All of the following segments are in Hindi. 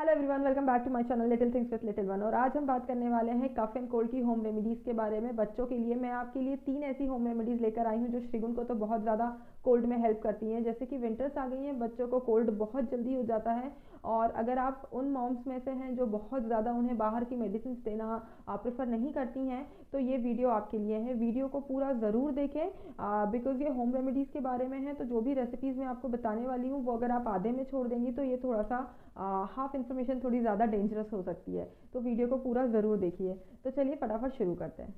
Hello everyone, welcome back to my channel little things with little one. और आज हम बात करने वाले हैं कफ एंड कोल्ड की होम रेमेडीज़ के बारे में। बच्चों के लिए मैं आपके लिए 3 ऐसी होम रेमेडीज़ लेकर आई हूँ जो श्रीगुन को तो बहुत ज़्यादा कोल्ड में हेल्प करती हैं। जैसे कि विंटर्स आ गई हैं, बच्चों को कोल्ड बहुत जल्दी हो जाता है। और अगर आप उन मॉम्स में से हैं जो बहुत ज़्यादा उन्हें बाहर की मेडिसिन देना प्रेफर नहीं करती हैं, तो ये वीडियो आपके लिए है। वीडियो को पूरा ज़रूर देखें बिकॉज़ ये होम रेमेडीज़ के बारे में है। तो जो भी रेसिपीज़ मैं आपको बताने वाली हूँ वो अगर आप आधे में छोड़ देंगी तो ये थोड़ा सा हाफ इन्फॉर्मेशन थोड़ी ज़्यादा डेंजरस हो सकती है। तो वीडियो को पूरा ज़रूर देखिए। तो चलिए फटाफट शुरू करते हैं।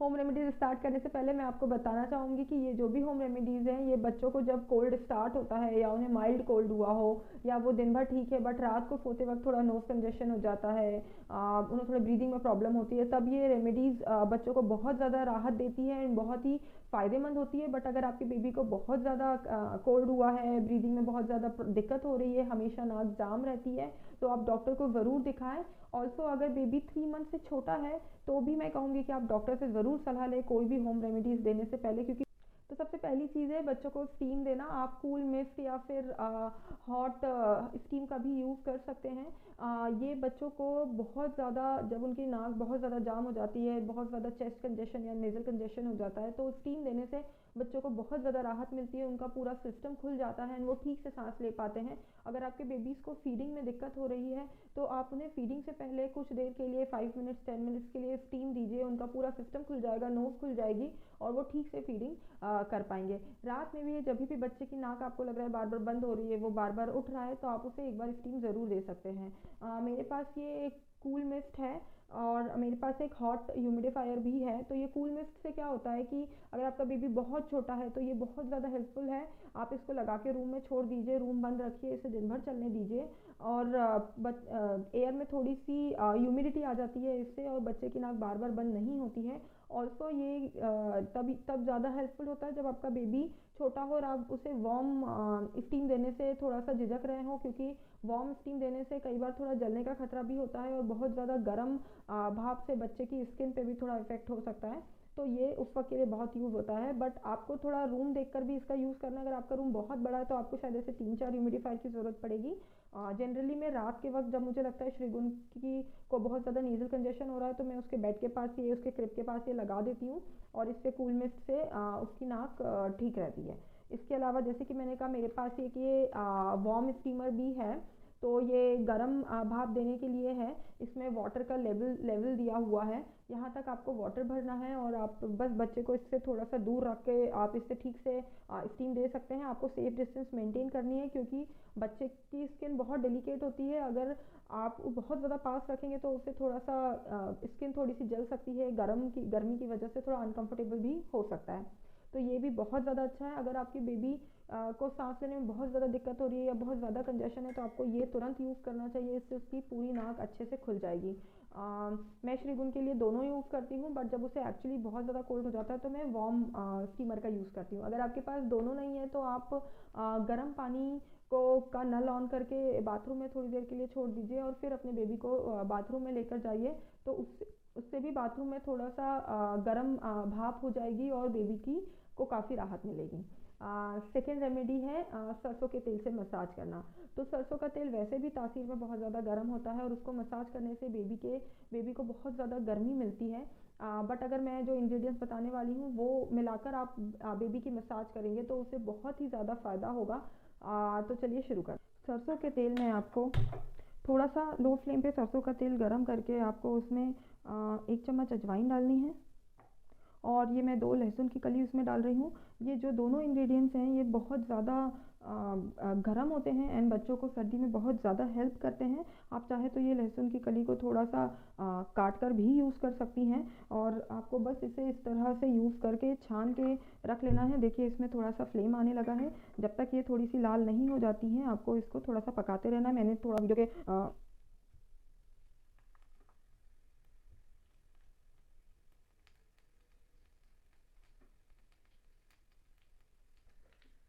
होम रेमेडीज़ स्टार्ट करने से पहले मैं आपको बताना चाहूँगी कि ये जो भी होम रेमेडीज़ हैं ये बच्चों को जब कोल्ड स्टार्ट होता है या उन्हें माइल्ड कोल्ड हुआ हो या वो दिन भर ठीक है बट रात को सोते वक्त थोड़ा नोज कंजेशन हो जाता है, उन्हें थोड़ा ब्रीदिंग में प्रॉब्लम होती है, तब ये रेमेडीज़ बच्चों को बहुत ज़्यादा राहत देती है एंड बहुत ही फ़ायदेमंद होती है। बट अगर आपके बेबी को बहुत ज़्यादा कोल्ड हुआ है, ब्रीदिंग में बहुत ज़्यादा दिक्कत हो रही है, हमेशा नाक जाम रहती है, तो आप डॉक्टर को ज़रूर दिखाएं। ऑल्सो अगर बेबी 3 मंथ से छोटा है तो भी मैं कहूँगी कि आप डॉक्टर से ज़रूर सलाह लें कोई भी होम रेमेडीज़ देने से पहले। क्योंकि तो सबसे पहली चीज़ है बच्चों को स्टीम देना। आप कूल मिस्ट या फिर हॉट स्टीम का भी यूज़ कर सकते हैं। ये बच्चों को बहुत ज़्यादा, जब उनकी नाक बहुत ज़्यादा जाम हो जाती है, बहुत ज़्यादा चेस्ट कंजेशन या नेज़ल कंजेशन हो जाता है, तो स्टीम देने से बच्चों को बहुत ज़्यादा राहत मिलती है, उनका पूरा सिस्टम खुल जाता है एंड वो ठीक से सांस ले पाते हैं। अगर आपके बेबीज़ को फीडिंग में दिक्कत हो रही है तो आप उन्हें फीडिंग से पहले कुछ देर के लिए 5 मिनट्स 10 मिनट्स के लिए स्टीम दीजिए। उनका पूरा सिस्टम खुल जाएगा, नोज़ खुल जाएगी और वो ठीक से फीडिंग कर पाएंगे। रात में भी जब भी बच्चे की नाक आपको लग रहा है बार बार बंद हो रही है, वो बार बार उठ रहा है, तो आप उसे एक बार स्टीम ज़रूर दे सकते हैं। मेरे पास ये एक कूल मिस्ट है और मेरे पास एक हॉट ह्यूमिडिफायर भी है। तो ये कूल मिस्ट से क्या होता है कि अगर आपका बेबी बहुत छोटा है तो ये बहुत ज़्यादा हेल्पफुल है। आप इसको लगा के रूम में छोड़ दीजिए, रूम बंद रखिए, इसे दिन भर चलने दीजिए और एयर में थोड़ी सी ह्यूमिडिटी आ जाती है इससे और बच्चे की नाक बार बार बंद नहीं होती है। ऑल्सो ये तब ज़्यादा हेल्पफुल होता है जब आपका बेबी छोटा हो और आप उसे वार्म स्टीम देने से थोड़ा सा झिझक रहे हो, क्योंकि वार्म स्टीम देने से कई बार थोड़ा जलने का खतरा भी होता है और बहुत ज़्यादा गर्म भाप से बच्चे की स्किन पे भी थोड़ा इफेक्ट हो सकता है। तो ये उस वक्त के लिए बहुत यूज़ होता है। बट आपको थोड़ा रूम देखकर भी इसका यूज़ करना है। अगर आपका रूम बहुत बड़ा है तो आपको शायद ऐसे 3-4 ह्यूमिडिफायर की ज़रूरत पड़ेगी। जनरली मैं रात के वक्त जब मुझे लगता है श्रीगुन की को बहुत ज़्यादा नीजल कंजेशन हो रहा है तो मैं उसके बेड के पास ये, उसके क्रिब के पास ये लगा देती हूँ और इससे कूल मिस्ट से उसकी नाक ठीक रहती है। इसके अलावा जैसे कि मैंने कहा मेरे पास एक ये वार्म स्टीमर भी है। तो ये गर्म भाप देने के लिए है। इसमें वाटर का लेवल लेवल दिया हुआ है, यहाँ तक आपको वाटर भरना है और आप बस बच्चे को इससे थोड़ा सा दूर रख के आप इससे ठीक से स्टीम दे सकते हैं। आपको सेफ डिस्टेंस मेंटेन करनी है क्योंकि बच्चे की स्किन बहुत डेलिकेट होती है। अगर आप बहुत ज़्यादा पास रखेंगे तो उससे थोड़ा सा स्किन थोड़ी सी जल सकती है, गर्मी की वजह से थोड़ा अनकंफर्टेबल भी हो सकता है। तो ये भी बहुत ज़्यादा अच्छा है। अगर आपकी बेबी को सांस लेने में बहुत ज़्यादा दिक्कत हो रही है या बहुत ज़्यादा कंजेशन है तो आपको ये तुरंत यूज़ करना चाहिए, इससे उसकी पूरी नाक अच्छे से खुल जाएगी। मैं श्रीगुन के लिए दोनों यूज़ करती हूँ, बट जब उसे एक्चुअली बहुत ज़्यादा कोल्ड हो जाता है तो मैं वार्म स्टीमर का यूज़ करती हूँ। अगर आपके पास दोनों नहीं है तो आप गर्म पानी को का नल ऑन करके बाथरूम में थोड़ी देर के लिए छोड़ दीजिए और फिर अपने बेबी को बाथरूम में लेकर जाइए। तो उससे उससे भी बाथरूम में थोड़ा सा गर्म भाप हो जाएगी और बेबी की को काफ़ी राहत मिलेगी। सेकेंड रेमेडी है सरसों के तेल से मसाज करना। तो सरसों का तेल वैसे भी तासीर में बहुत ज़्यादा गर्म होता है और उसको मसाज करने से बेबी को बहुत ज़्यादा गर्मी मिलती है। बट अगर मैं जो इंग्रेडिएंट्स बताने वाली हूँ वो मिलाकर आप बेबी की मसाज करेंगे तो उसे बहुत ही ज़्यादा फ़ायदा होगा। तो चलिए शुरू कर। सरसों के तेल में आपको थोड़ा सा लो फ्लेम पे सरसों का तेल गरम करके आपको उसमें 1 चम्मच अजवाइन डालनी है और ये मैं 2 लहसुन की कली उसमें डाल रही हूँ। ये जो दोनों इंग्रेडिएंट्स हैं ये बहुत ज़्यादा गरम होते हैं एंड बच्चों को सर्दी में बहुत ज़्यादा हेल्प करते हैं। आप चाहे तो ये लहसुन की कली को थोड़ा सा काट कर भी यूज़ कर सकती हैं और आपको बस इसे इस तरह से यूज़ करके छान के रख लेना है। देखिए इसमें थोड़ा सा फ्लेम आने लगा है। जब तक ये थोड़ी सी लाल नहीं हो जाती हैं आपको इसको थोड़ा सा पकाते रहना है। मैंने थोड़ा वीडियो के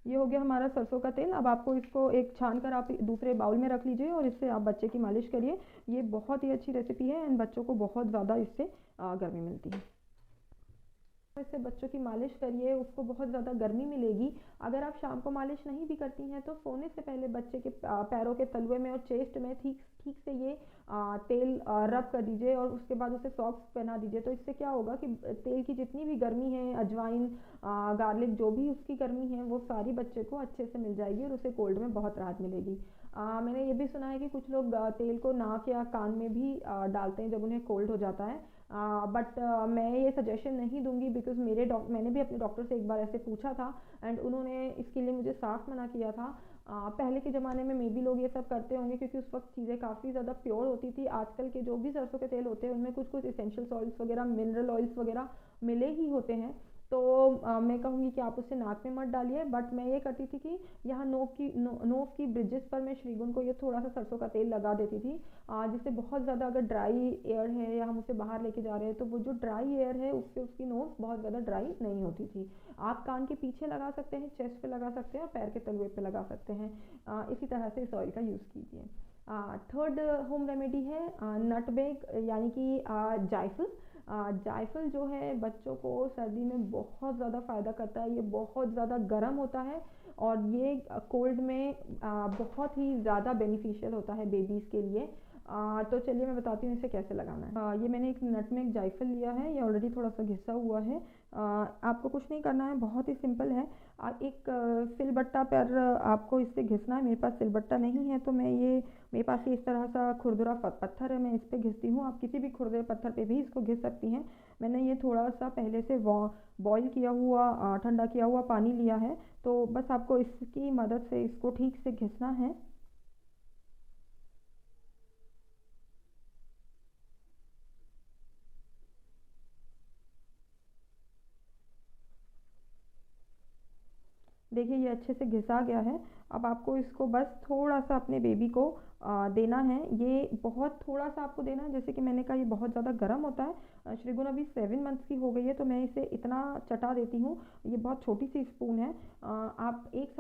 ये हो गया हमारा सरसों का तेल। अब आपको इसको एक छान कर आप दूसरे बाउल में रख लीजिए और इससे आप बच्चे की मालिश करिए। ये बहुत ही अच्छी रेसिपी है एंड बच्चों को बहुत ज़्यादा इससे गर्मी मिलती है। इससे बच्चों की मालिश करिए, उसको बहुत ज़्यादा गर्मी मिलेगी। अगर आप शाम को मालिश नहीं भी करती हैं तो सोने से पहले बच्चे के पैरों के तलवे में और चेस्ट में ठीक ठीक से ये तेल रब कर दीजिए और उसके बाद उसे सॉक्स पहना दीजिए। तो इससे क्या होगा कि तेल की जितनी भी गर्मी है, अजवाइन, गार्लिक, जो भी उसकी गर्मी है वो सारी बच्चे को अच्छे से मिल जाएगी और उसे कोल्ड में बहुत राहत मिलेगी। मैंने ये भी सुना है कि कुछ लोग तेल को नाक या कान में भी डालते हैं जब उन्हें कोल्ड हो जाता है। बट मैं ये सजेशन नहीं दूंगी, बिकॉज़ मैंने भी अपने डॉक्टर से एक बार ऐसे पूछा था एंड उन्होंने इसके लिए मुझे साफ मना किया था। पहले के ज़माने में मे बी लोग ये सब करते होंगे क्योंकि उस वक्त चीज़ें काफ़ी ज़्यादा प्योर होती थी। आजकल के जो भी सरसों के तेल होते हैं उनमें कुछ कुछ इसेंशियल सॉल्ट्स वगैरह, मिनरल ऑयल्स वगैरह मिले ही होते हैं। तो मैं कहूँगी कि आप उसे नाक में मत डालिए। बट मैं ये करती थी कि यहाँ नोज़ की ब्रिजेस पर मैं श्रीगुन को ये थोड़ा सा सरसों का तेल लगा देती थी, जिससे बहुत ज़्यादा अगर ड्राई एयर है या हम उसे बाहर लेके जा रहे हैं तो वो जो ड्राई एयर है उससे उसकी नोज़ बहुत ज़्यादा ड्राई नहीं होती थी। आप कान के पीछे लगा सकते हैं, चेस्ट पे लगा सकते हैं और पैर के तलवे पे लगा सकते हैं। इसी तरह से इस ऑयल का यूज़ कीजिए। थर्ड होम रेमेडी है नटमेग, यानी कि जायफल। जायफल जो है बच्चों को सर्दी में बहुत ज़्यादा फ़ायदा करता है। ये बहुत ज़्यादा गर्म होता है और ये कोल्ड में बहुत ही ज़्यादा बेनिफिशियल होता है बेबीज़ के लिए। तो चलिए मैं बताती हूँ इसे कैसे लगाना है। ये मैंने एक नटमेग जायफल लिया है, ये ऑलरेडी थोड़ा सा घिसा हुआ है। आपको कुछ नहीं करना है, बहुत ही सिंपल है। एक सिलबट्टा पर आपको इससे घिसना है। मेरे पास सिलबट्टा नहीं है तो मेरे पास ये इस तरह सा खुरदुरा पत्थर है, मैं इस पर घिसती हूँ। आप किसी भी खुरदुरे पत्थर पे भी इसको घिस सकती हैं। मैंने ये थोड़ा सा पहले से बॉईल किया हुआ ठंडा किया हुआ पानी लिया है, तो बस आपको इसकी मदद से इसको ठीक से घिसना है। देखिए ये अच्छे से घिसा गया है। अब आपको इसको बस थोड़ा सा अपने बेबी को देना है। ये बहुत थोड़ा सा आपको देना है, जैसे कि मैंने कहा ये बहुत ज़्यादा गर्म होता है। श्रीगुन अभी 7 मंथ्स की हो गई है तो मैं इसे इतना चटा देती हूँ। ये बहुत छोटी सी स्पून है। आप 1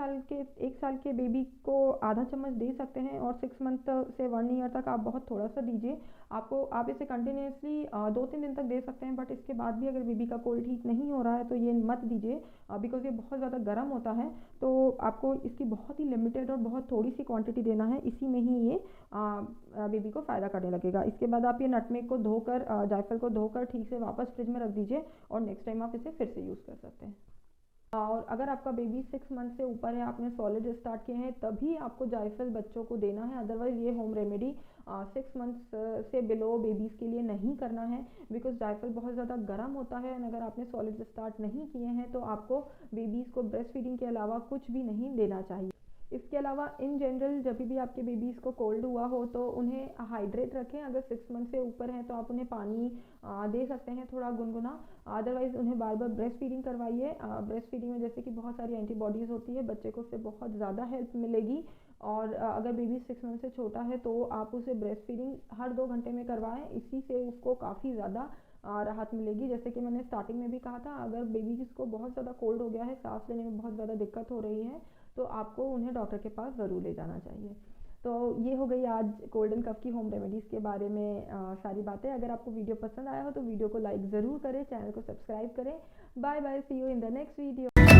साल के बेबी को आधा चम्मच दे सकते हैं और 6 मंथ से 1 ईयर तक आप बहुत थोड़ा सा दीजिए। आप इसे कंटिन्यूसली 2-3 दिन तक दे सकते हैं, बट इसके बाद भी अगर बेबी का कोल्ड ठीक नहीं हो रहा है तो ये मत दीजिए, बिकॉज़ ये बहुत ज़्यादा गर्म होता है। तो आपको इसकी बहुत ही लिमिटेड और बहुत थोड़ी सी क्वांटिटी देना है, इसी में ही ये बेबी को फ़ायदा करने लगेगा। इसके बाद आप ये नटमेग को धोकर, जायफल को धोकर ठीक से वापस फ्रिज में रख दीजिए और नेक्स्ट टाइम आप इसे फिर से यूज़ कर सकते हैं। और अगर आपका बेबी 6 मंथ से ऊपर है, आपने सॉलिड स्टार्ट किए हैं, तभी आपको जायफल बच्चों को देना है। अदरवाइज़ ये होम रेमेडी 6 मंथ्स से बिलो बेबीज़ के लिए नहीं करना है, बिकॉज जायफल बहुत ज़्यादा गर्म होता है। और अगर आपने सॉलिड स्टार्ट नहीं किए हैं तो आपको बेबीज़ को ब्रेस्ट फीडिंग के अलावा कुछ भी नहीं देना चाहिए। इसके अलावा इन जनरल जब भी आपके बेबीज़ को कोल्ड हुआ हो तो उन्हें हाइड्रेट रखें। अगर 6 मंथ से ऊपर हैं तो आप उन्हें पानी दे सकते हैं थोड़ा गुनगुना। अदरवाइज़ उन्हें बार बार ब्रेस्ट फीडिंग करवाइए। ब्रेस्ट फीडिंग में जैसे कि बहुत सारी एंटीबॉडीज़ होती है, बच्चे को उससे बहुत ज़्यादा हेल्प मिलेगी। और अगर बेबी 6 मंथ से छोटा है तो आप उसे ब्रेस्ट फीडिंग हर 2 घंटे में करवाएं, इसी से उसको काफ़ी ज़्यादा राहत मिलेगी। जैसे कि मैंने स्टार्टिंग में भी कहा था, अगर बेबी को बहुत ज़्यादा कोल्ड हो गया है, सांस लेने में बहुत ज़्यादा दिक्कत हो रही है, तो आपको उन्हें डॉक्टर के पास ज़रूर ले जाना चाहिए। तो ये हो गई आज कोल्ड एंड कफ की होम रेमेडीज़ के बारे में सारी बातें। अगर आपको वीडियो पसंद आया हो तो वीडियो को लाइक ज़रूर करें, चैनल को सब्सक्राइब करें। Bye bye, see you in the next video.